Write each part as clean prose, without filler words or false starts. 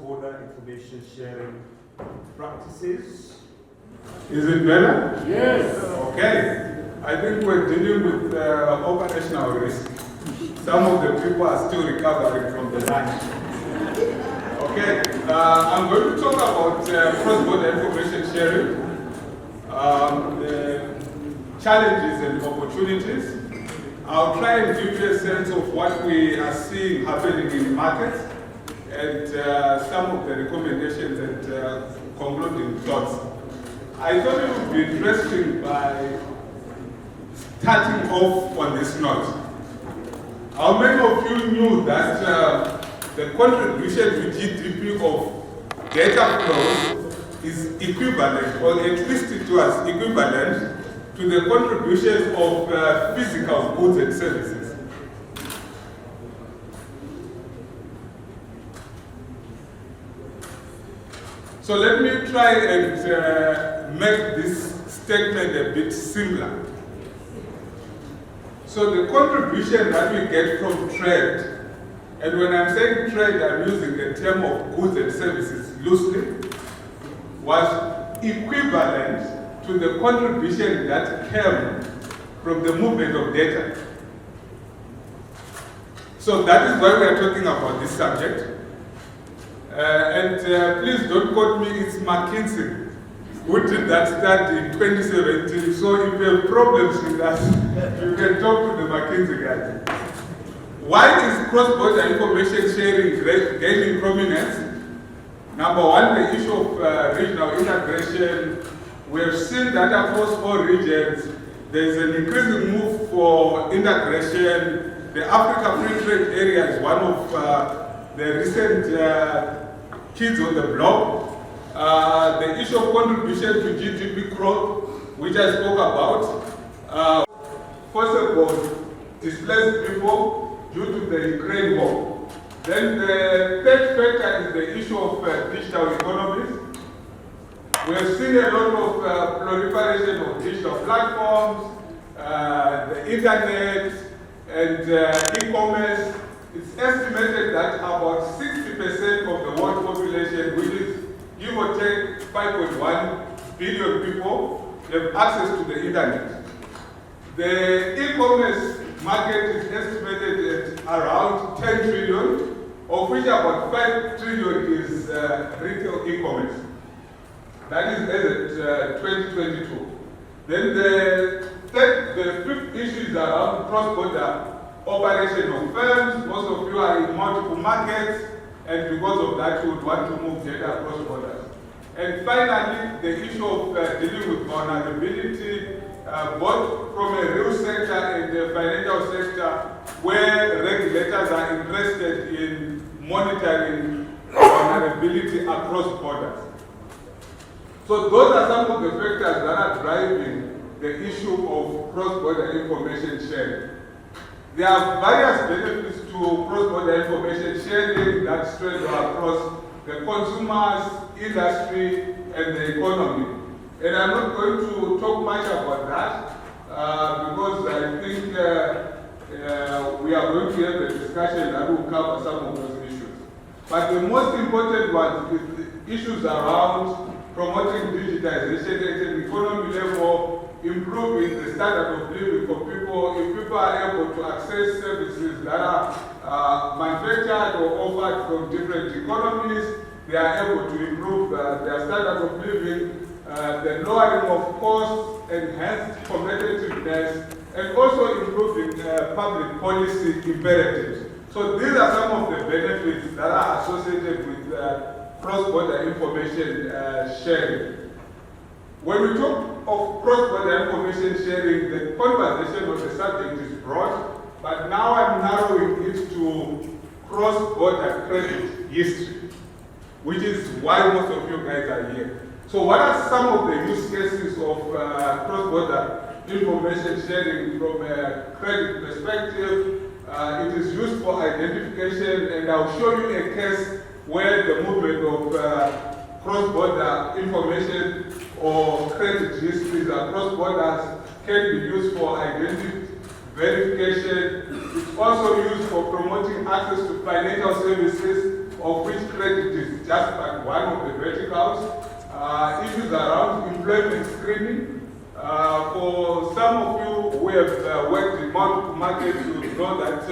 cross-border information sharing practices. Is it better? Yes. Okay. I think we're dealing with operational risk. Some of the people are still recovering from the lunch. Okay. I'm going to talk about cross-border information sharing, the challenges and opportunities. I'll try and give you a sense of what we are seeing happening in markets and some of the recommendations and concluding thoughts. I thought it would be interesting by starting off on this note. How many of you knew that the contribution to GDP of data flows is equivalent, or at least it was equivalent, to the contribution of physical goods and services? So let me try and make this statement a bit simpler. So the contribution that we get from trade, and when I'm saying trade, I'm using the term of goods and services loosely, was equivalent to the contribution that came from the movement of data. So that is why we are talking about this subject. Please don't quote me, it's McKinsey who did that study in 2017. So if you have problems with that, you can talk to the McKinsey guy. Why is cross-border information sharing gaining prominence? Number one, the issue of regional integration. We have seen that across all regions, there is an increasing move for integration. The Africa Free Trade Area is one of the recent kids on the block. The issue of contribution to GDP growth, which I spoke about. Forcible displaced people due to the Ukraine war. Then the third factor is the issue of digital economies. We have seen a lot of proliferation of digital platforms, the internet, and e-commerce. It's estimated that about 60% of the world population, which is give or take 5.1 billion people, have access to the internet. The e-commerce market is estimated at around 10 trillion, of which about 5 trillion is retail e-commerce. That is as at 2022. Then the fifth issue is around cross-border operation of firms. Most of you are in multiple markets, and because of that, you would want to move data across borders. And finally, the issue of dealing with vulnerability, both from a real sector and the financial sector, where regulators are interested in monitoring vulnerability across borders. So those are some of the factors that are driving the issue of cross-border information sharing. There are various benefits to cross-border information sharing that spread across the consumers, industry, and the economy. And I'm not going to talk much about that because I think we are going to have a discussion that will cover some of those issues. But the most important one is the issues around promoting digitization at an economy level, improving the standard of living for people. If people are able to access services that are manufactured or offered from different economies, they are able to improve their standard of living, the lowering of costs, enhanced competitiveness, and also improving public policy imperatives. So these are some of the benefits that are associated with cross-border information sharing. When we talk of cross-border information sharing, the conversation of the subject is broad, but now I'm narrowing it to cross-border credit history, which is why most of you guys are here. So what are some of the use cases of cross-border information sharing from a credit perspective? It is used for identification, and I'll show you a case where the movement of cross-border information or credit histories across borders can be used for identity verification. It's also used for promoting access to financial services, of which credit is just like one of the verticals. Issues around employment screening. For some of you who have worked in multiple markets, you know that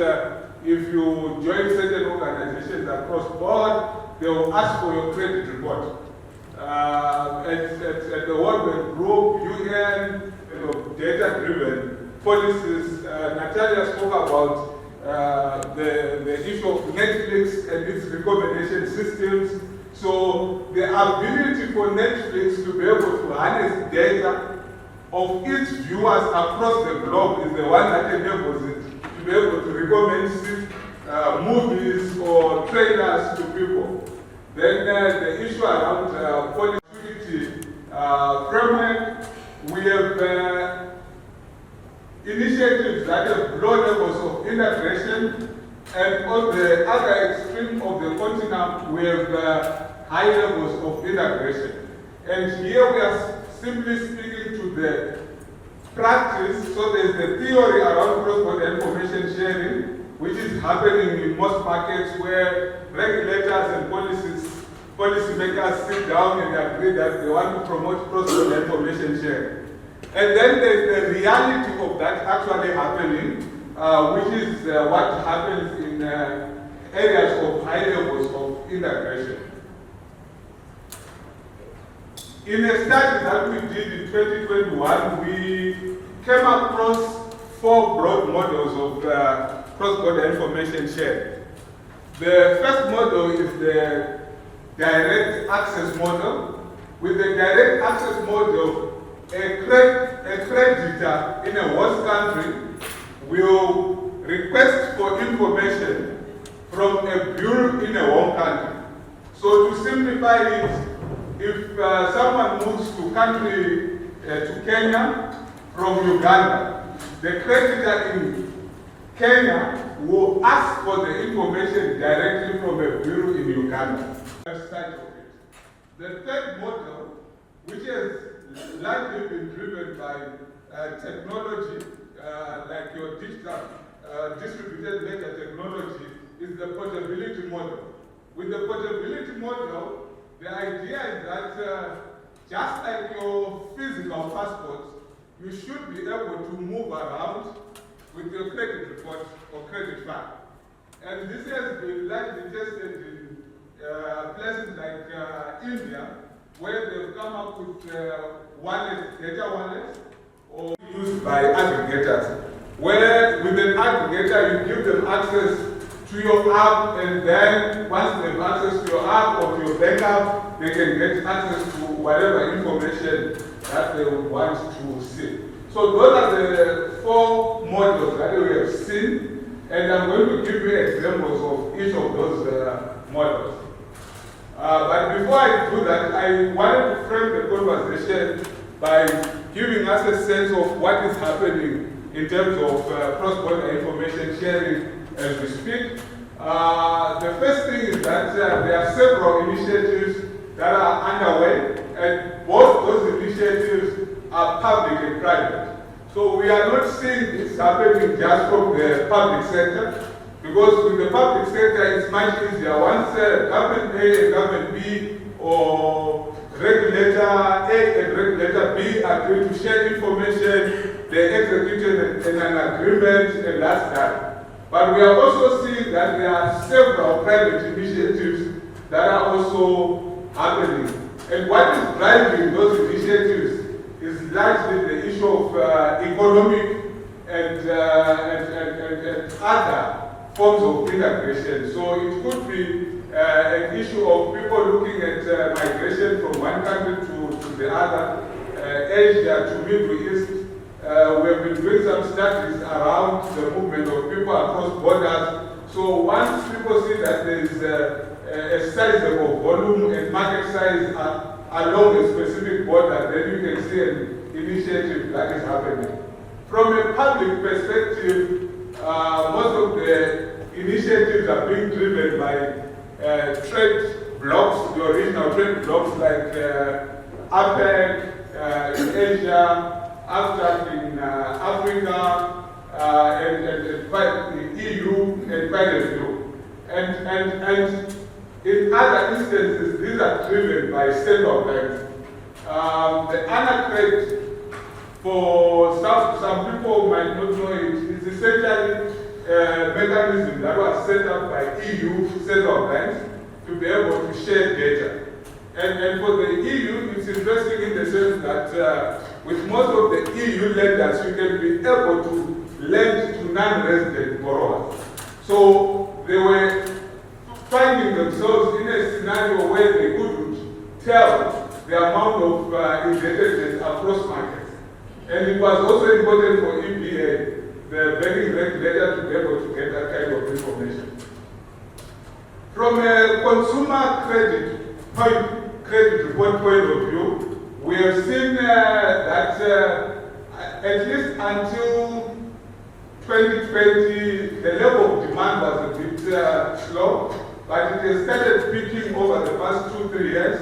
if you join certain organizations across board, they will ask for your credit report. At the World Bank Group, UN, data-driven policies, Natalia spoke about the issue of Netflix and its recommendation systems. So the ability for Netflix to be able to harness data of its viewers across the globe is the one that enables it to be able to recommend movies or trailers to people. Then the issue around policy framework, we have initiatives that have low levels of integration, and on the other extreme of the continuum, we have high levels of integration. And here we are simply speaking to the practice. So there's the theory around cross-border information sharing, which is happening in most markets where regulators and policymakers sit down and agree that they want to promote cross-border information sharing. And then there's the reality of that actually happening, which is what happens in areas of high levels of integration. In a study that we did in 2021, we came across 4 broad models of cross-border information sharing. The first model is the direct access model. With the direct access model, a creditor in a host country will request for information from a bureau in a home country. So to simplify it, if someone moves to Kenya from Uganda, the creditor in Kenya will ask for the information directly from a bureau in Uganda. The third model, which has largely been driven by technology, like your digital distributed ledger technology, is the portability model. With the portability model, the idea is that just like your physical passport, you should be able to move around with your credit report or credit file. And this has been largely tested in places like India, where they've come up with data wallets, or used by aggregators, where with an aggregator you give them access to your app, and then once they have access to your app or to your bank app, they can get access to whatever information that they would want to see. So those are the 4 models that we have seen, and I'm going to give you examples of each of those models. But before I do that, I wanted to frame the conversation by giving us a sense of what is happening in terms of cross-border information sharing as we speak. The first thing is that there are several initiatives that are underway, and both those initiatives are public and private. So we are not seeing this happening just from the public sector, because with the public sector it's much easier. Once government A and government B or regulator A and regulator B agree to share information, they executed an agreement, and that's done. But we are also seeing that there are several private initiatives that are also happening. And what is driving those initiatives is largely the issue of economic and other forms of integration. So it could be an issue of people looking at migration from one country to the other, Asia to Middle East. We have been doing some studies around the movement of people across borders. So once people see that there is a sizable volume and market size along a specific border, then you can see an initiative that is happening. From a public perspective, most of the initiatives are being driven by trade blocs, the original trade blocs like APEC in Asia, AFTAC in Africa, and quite the EU and quite a few. And In other instances, these are driven by central banks. The ANACRED, for some people might not know it, is essentially a mechanism that was set up by EU central banks to be able to share data. And for the EU, it's interesting in the sense that with most of the EU lenders, you can be able to lend to non-resident borrowers. So they were finding themselves in a scenario where they couldn't tell the amount of indebtedness across markets. And it was also important for EBA, the banking regulator, to be able to get that kind of information. From a consumer credit report point of view, we have seen that at least until 2020, the level of demand was a bit slow, but it has started peaking over the past 2-3 years.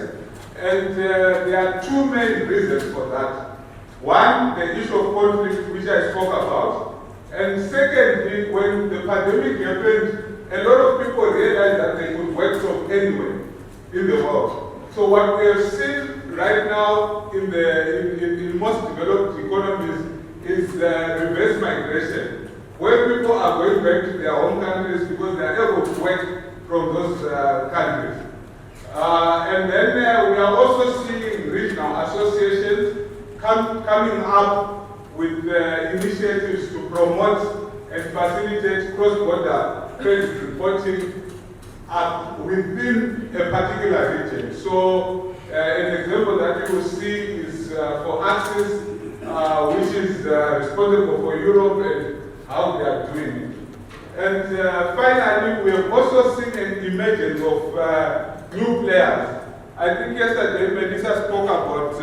And there are two main reasons for that. One, the issue of conflict, which I spoke about. And secondly, when the pandemic happened, a lot of people realized that they could work from anywhere in the world. So what we have seen right now in most developed economies is reverse migration, where people are going back to their home countries because they are able to work from those countries. And then we are also seeing regional associations coming up with initiatives to promote and facilitate cross-border credit reporting within a particular region. So an example that you will see is for Axis, which is responsible for Europe and how they are doing it. And finally, we have also seen an emergence of new players. I think yesterday Melissa spoke about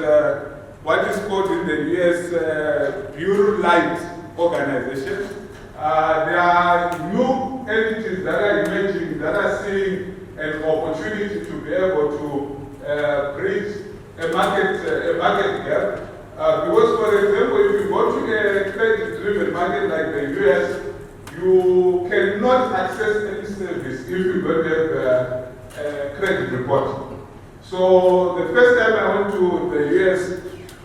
what is called in the US Bureau Light organization. There are new entities that are emerging that are seeing an opportunity to be able to bridge a market gap. Because, for example, if you go to a credit-driven market like the US, you cannot access any service if you don't have a credit report. So the first time I went to the US,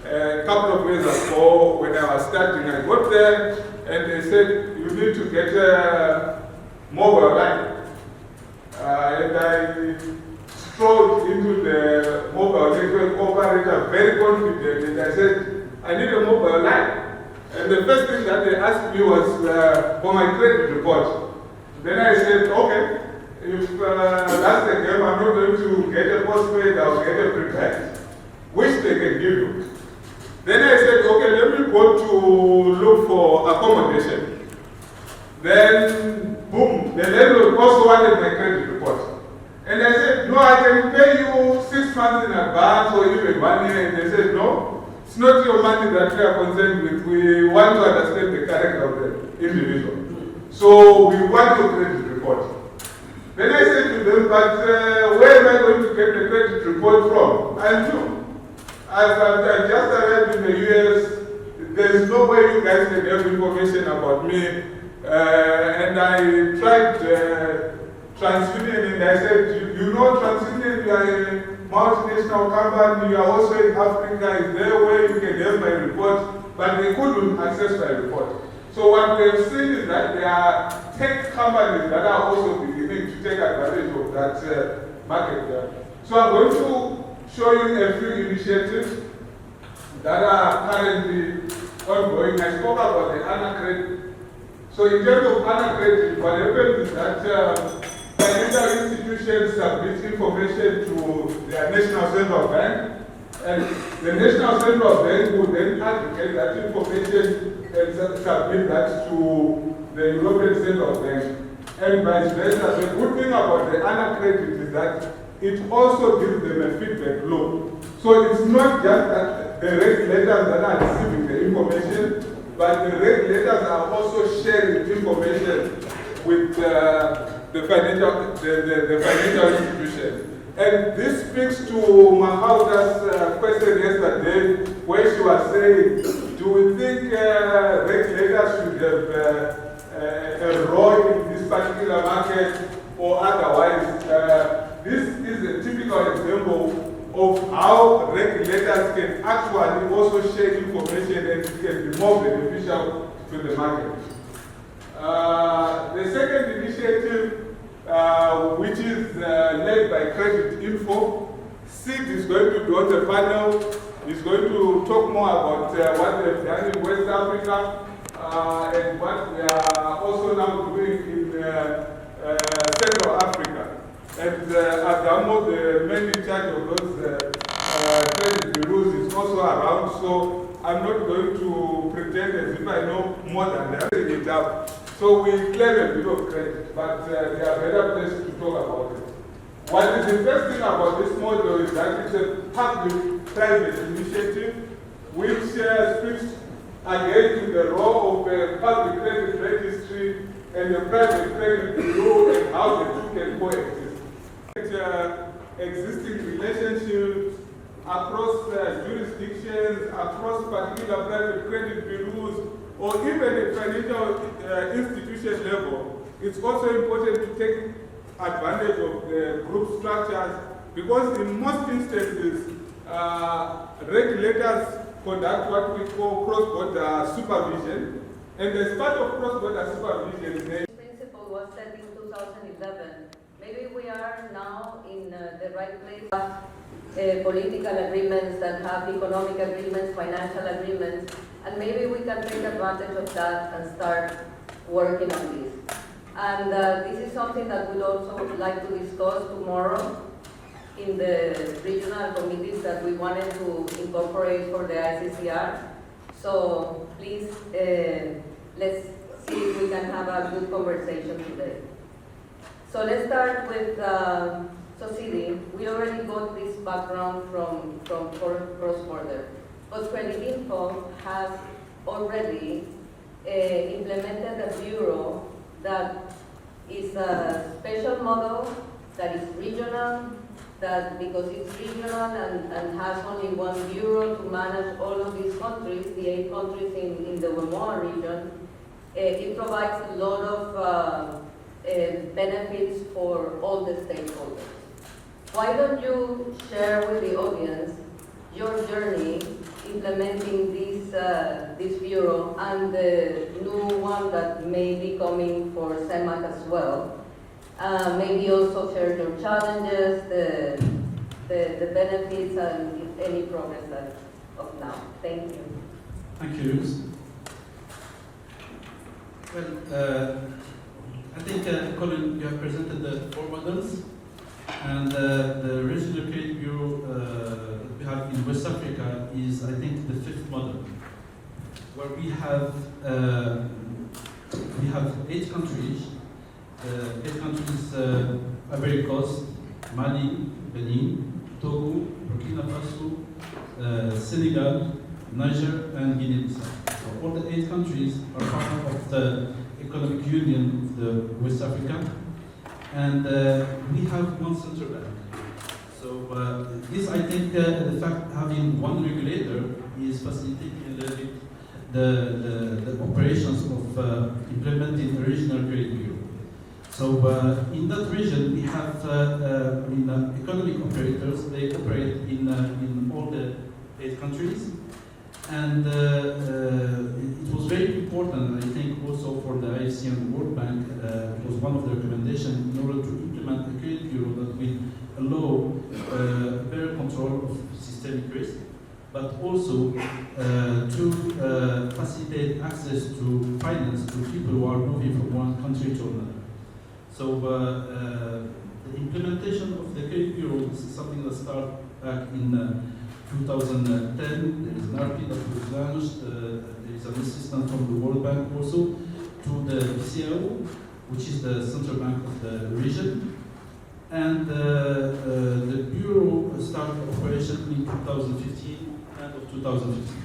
a couple of years ago, when I was starting, I got there and they said, you need to get a mobile line. And I strolled into the mobile network operator very confident, and I said, I need a mobile line. And the first thing that they asked me was for my credit report. Then I said, okay, if that's the game, I'm not going to get a postpaid, I'll get a prepaid, which they can give you. Then I said, okay, let me go to look for accommodation. Then, boom, the landlord also wanted my credit report. And I said, no, I can pay you 6 months in advance or even 1 year. And they said, no, it's not your money that we are concerned with. We want to understand the character of the individual. So we want your credit report. Then I said to them, but where am I going to get the credit report from? I knew. I just arrived in the US. There is no way you guys can have information about me. And I tried TransUnion, and I said, you know TransUnion, you are a multinational company, you are also in Africa, is there a way you can have my report? But they couldn't access my report. So what we have seen is that there are tech companies that are also beginning to take advantage of that market there. So I'm going to show you a few initiatives that are currently ongoing. I spoke about the ANACRED. So in terms of ANACRED, what happens is that financial institutions submit information to their National Central Bank, and the National Central Bank will then aggregate that information and submit that to the European Central Bank, and vice versa. The good thing about the ANACRED is that it also gives them a feedback loop. So it's not just that the regulators that are receiving the information, but the regulators are also sharing information with the financial institutions. And this speaks to Mahauda's question yesterday, where she was saying, do we think regulators should have a role in this particular market, or otherwise this is a typical example of how regulators can actually also share information and it can be more beneficial to the market. The second initiative, which is led by Credit Info, Sid is going to be on the panel. He's going to talk more about what they've done in West Africa and what we are also now doing in Central Africa. And Adamo, the man in charge of those credit bureaus, is also around, so I'm not going to pretend as if I know more than that. It up. So we claim a bit of credit, but there are better places to talk about it. What is interesting about this model is that it's a public-private initiative which speaks again to the role of the public credit registry and the private credit bureau and how the two can coexist. Existing relationships across jurisdictions, across particular private credit bureaus, or even at financial institution level, it's also important to take advantage of the group structures because in most instances, regulators conduct what we call cross-border supervision, and as part of cross-border supervision, This principle was set in 2011. Maybe we are now in the right place. Political agreements that have economic agreements, financial agreements, and maybe we can take advantage of that and start working on this. And this is something that we'd also like to discuss tomorrow in the regional committees that we wanted to incorporate for the ICCR. So please, let's see if we can have a good conversation today. So let's start with Sidi. We already got this background from cross-border. But Credit Info has already implemented a bureau that is a special model that is regional, that because it's regional and has only one bureau to manage all of these countries, the 8 countries in the WMOA region, it provides a lot of benefits for all the stakeholders. Why don't you share with the audience your journey implementing this bureau and the new one that may be coming for CEMAC as well? Maybe also share your challenges, the benefits, and any progress that of now. Thank you. Thank you, Luz. Well, I think, Colin, you have presented the 4 models, and the regional credit bureau that we have in West Africa is, I think, the 5th model, where we have 8 countries. 8 countries are very close: Mali, Benin, Togo, Burkina Faso, Senegal, Niger, and Guinea-Bissau. So all the 8 countries are part of the Economic Union of the West Africa, and we have one central bank. So this, I think, the fact having one regulator is facilitating a little bit the operations of implementing the regional credit bureau. So in that region, we have economic operators. They operate in all the 8 countries. And it was very important, I think, also for the IFC and the World Bank. It was one of the recommendations in order to implement a credit bureau that will allow better control of systemic risk, but also to facilitate access to finance to people who are moving from one country to another. So the implementation of the credit bureau is something that started back in 2010, there is an RP that was launched, there is an assistance from the World Bank also to the BCAO, which is the central bank of the region. And the bureau started operation in 2015, end of 2015.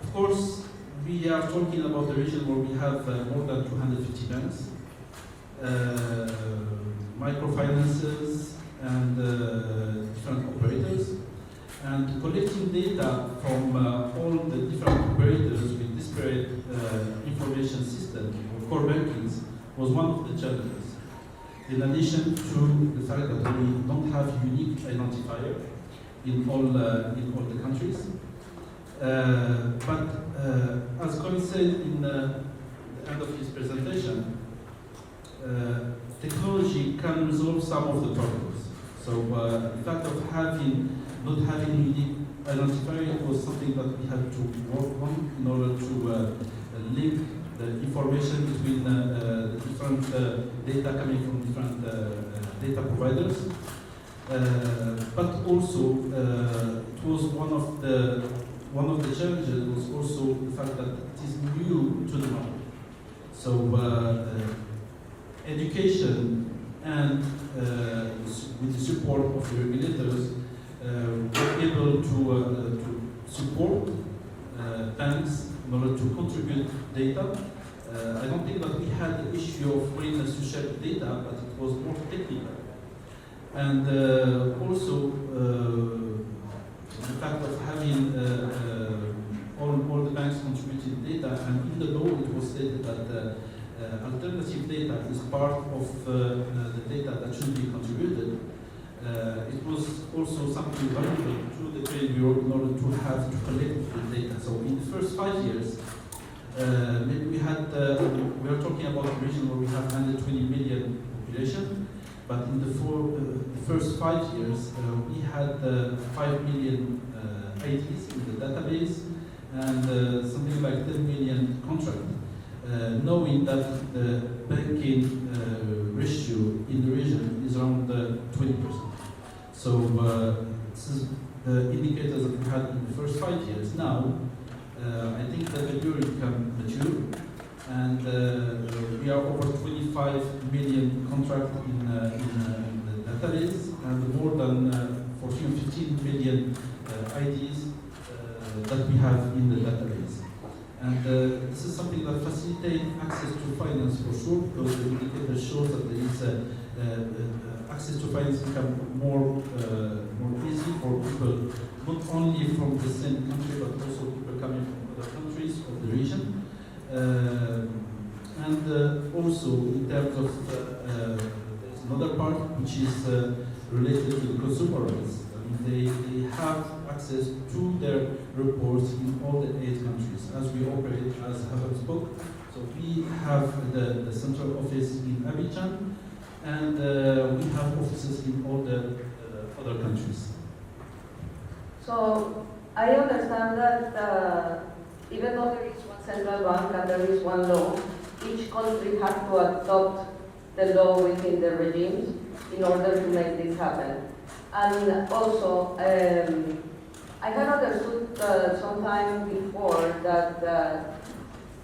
Of course, we are talking about the region where we have more than 250 banks, microfinances, and different operators, and collecting data from all the different operators with disparate information systems or core bankings was one of the challenges. in addition to the fact that we don't have unique identifier in all the countries. But as Colin said in the end of his presentation, technology can resolve some of the problems. So the fact of not having unique identifier was something that we had to work on in order to link the information between the different data coming from different data providers. But also, it was one of the challenges was also the fact that it is new to the market. So education and with the support of the regulators, were able to support banks in order to contribute data. I don't think that we had the issue of willingness to share data, but it was more technical. And also the fact of having all the banks contributing data, and in the law it was stated that alternative data is part of the data that should be contributed. It was also something valuable to the Trade Bureau in order to have to collect the data. So in the first 5 years, maybe we are talking about a region where we have 120 million population, but in the first 5 years, we had 5 million IDs in the database and something like 10 million contracts. Knowing that the banking ratio in the region is around 20%. So this is the indicators that we had in the first 5 years. Now, I think that the Bureau become mature, and we are over 25 million contracts in the database, and more than 14 or 15 million IDs that we have in the database. And this is something that facilitates access to finance for sure, because the indicator shows that there is access to finance become more easy for people, not only from the same country, but also people coming from other countries of the region. And also in terms of, there's another part which is related to the consumer rights. They have access to their reports in all the 8 countries, as we operate as Hub and Spoke. So we have the central office in Abidjan, and we have offices in all the other countries. So I understand that even though there is one central bank and there is one law, each country has to adopt the law within the regimes in order to make this happen. And also, I had understood sometime before that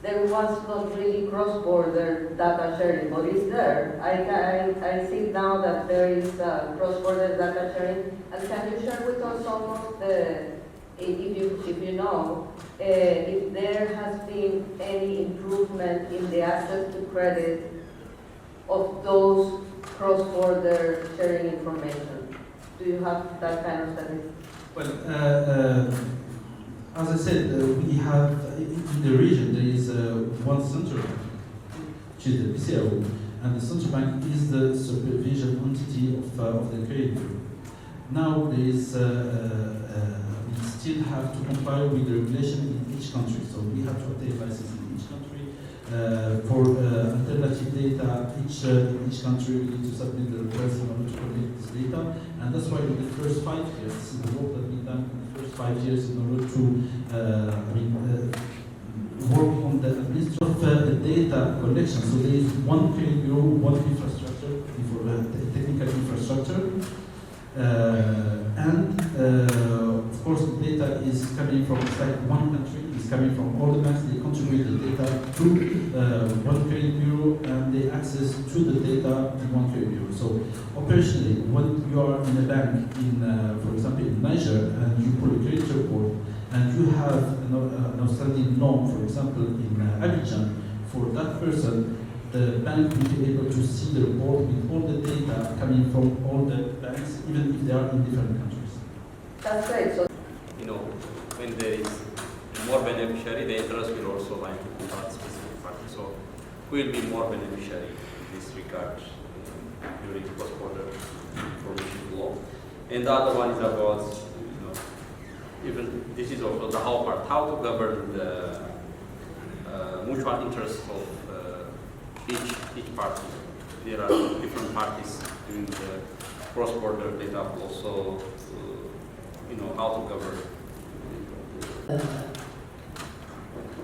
there was not really cross-border data sharing, but it's there. I see now that there is cross-border data sharing. And can you share with us some of the, if you know, if there has been any improvement in the access to credit of those cross-border sharing information? Do you have that kind of study? Well, as I said, we have in the region there is one central bank, which is the BCAO, and the central bank is the supervision entity of the credit bureau. Now there is we still have to comply with the regulation in each country, so we have to obtain license in each country. For alternative data, each country will need to submit the request in order to collect this data, and that's why in the first 5 years, this is the work that we've done in the first 5 years in order to work on the administrative data collection. So there is one credit bureau, one infrastructure, for technical infrastructure, and of course the data is coming from like one country. Coming from all the banks, they contribute the data to one credit bureau, and they access to the data in one credit bureau. So operationally, when you are in a bank in, for example, in Niger, and you pull a credit report, and you have an outstanding loan, for example, in Abidjan, for that person, the bank will be able to see the report with all the data coming from all the banks, even if they are in different countries. That's great. So, When there is more beneficiary, the interest will also lie to that specific party. So, who will be more beneficiary in this regard? during cross-border information law. And the other one is about, even this is also the how part, how to govern the mutual interests of each party. There are different parties doing the cross-border data flow, so how to govern.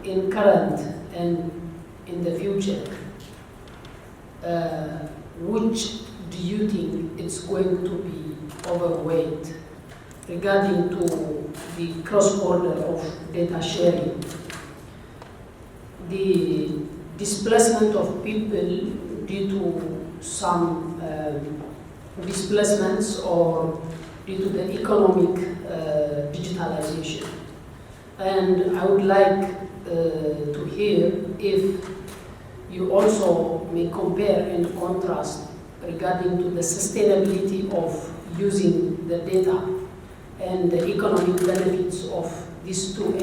In current and in the future, which do you think it's going to be overweight regarding to the cross-border of data sharing? The displacement of people due to some displacements or due to the economic digitalization. And I would like to hear if you also may compare and contrast regarding to the sustainability of using the data and the economic benefits of these two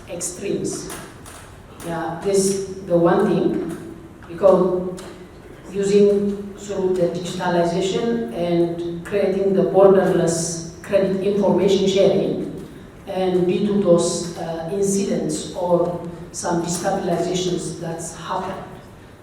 extremes. Yeah, this is the one thing, because using through the digitalization and creating the borderless credit information sharing, and due to those incidents or some destabilizations that's happened.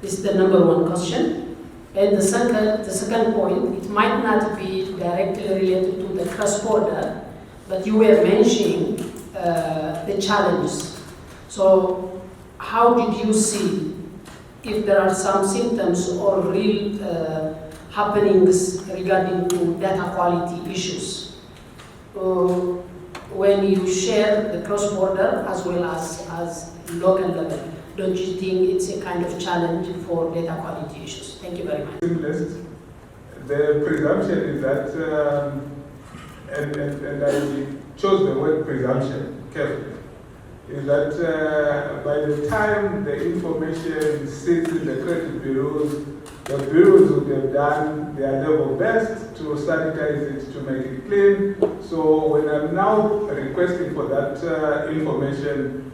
This is the number one question. And the second point, it might not be directly related to the cross-border, but you were mentioning the challenges. So how did you see if there are some symptoms or real happenings regarding to data quality issues when you share the cross-border as well as local level? Don't you think it's a kind of challenge for data quality issues? Thank you very much. Simplest. The presumption is that, and I chose the word presumption carefully, is that by the time the information sits in the credit bureaus, the bureaus would have done their level best to sanitize it, to make it clean. So when I'm now requesting for that information,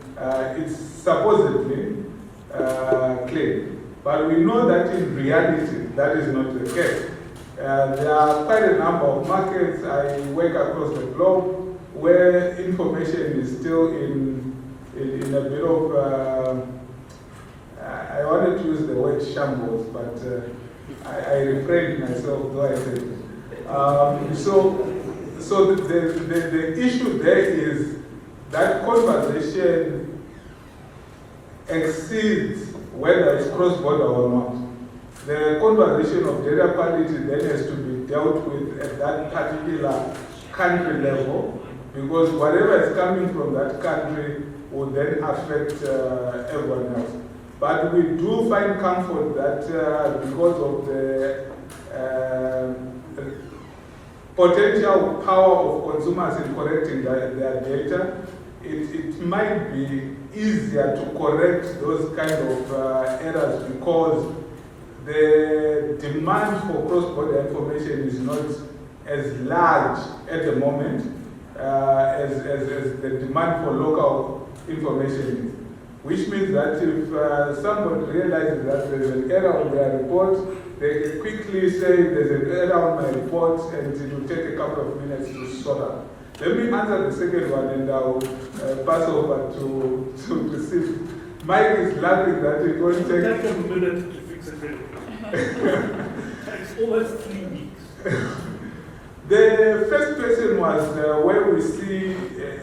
it's supposedly clean. But we know that in reality, that is not the case. There are quite a number of markets I work across the globe where information is still in a bit of, I wanted to use the word shambles, but I refrained myself, though I said it. So the issue there is that conversation exceeds whether it's cross-border or not. The conversation of data quality then has to be dealt with at that particular country level, because whatever is coming from that country will then affect everyone else. But we do find comfort that because of the potential power of consumers in correcting their data, it might be easier to correct those kind of errors, because the demand for cross-border information is not as large at the moment as the demand for local information is. Which means that if somebody realizes that there's an error on their report, they quickly say there's an error on my report, and it will take a couple of minutes to sort out. Let me answer the second one, and I'll pass over to Steve. Mike is laughing that it won't take... Take a minute to fix it. It's almost 3 weeks. The first question was where we see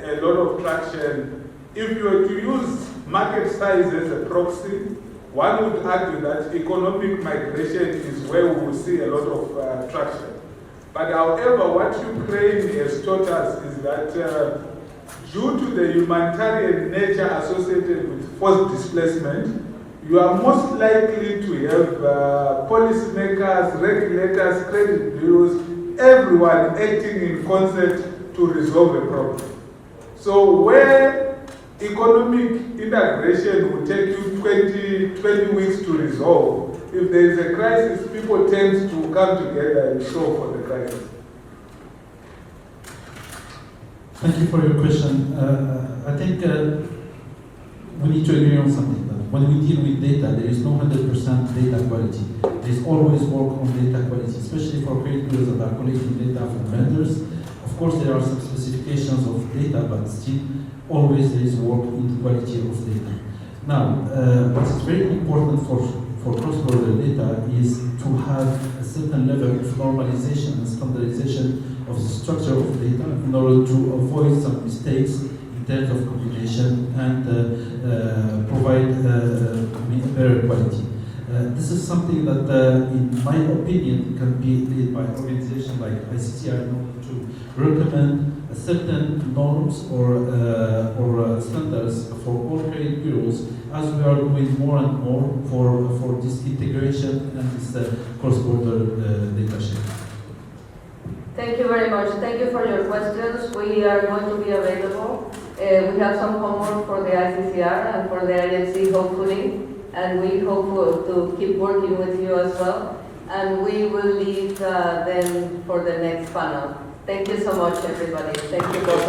a lot of traction. If you were to use market size as a proxy, one would argue that economic migration is where we will see a lot of traction. But however, what Ukraine has taught us is that due to the humanitarian nature associated with forced displacement, you are most likely to have policymakers, regulators, credit bureaus, everyone acting in concert to resolve a problem. So where economic integration will take you 20 weeks to resolve, if there is a crisis, people tend to come together and solve for the crisis. Thank you for your question. I think we need to agree on something. That when we deal with data, there is no 100% data quality. there's always work on data quality, especially for credit bureaus that are collecting data from vendors. Of course, there are some specifications of data, but still, always there is work in the quality of data. Now, what is very important for cross-border data is to have a certain level of normalization and standardization of the structure of data in order to avoid some mistakes in terms of combination and provide better quality. This is something that, in my opinion, can be led by organizations like ICCR in order to recommend certain norms or standards for all credit bureaus as we are doing more and more for this integration and this cross-border data sharing. Thank you very much. Thank you for your questions. We are going to be available. We have some homework for the ICCR and for the IFC, hopefully, and we hope to keep working with you as well. And we will leave then for the next panel. Thank you so much, everybody. Thank you both.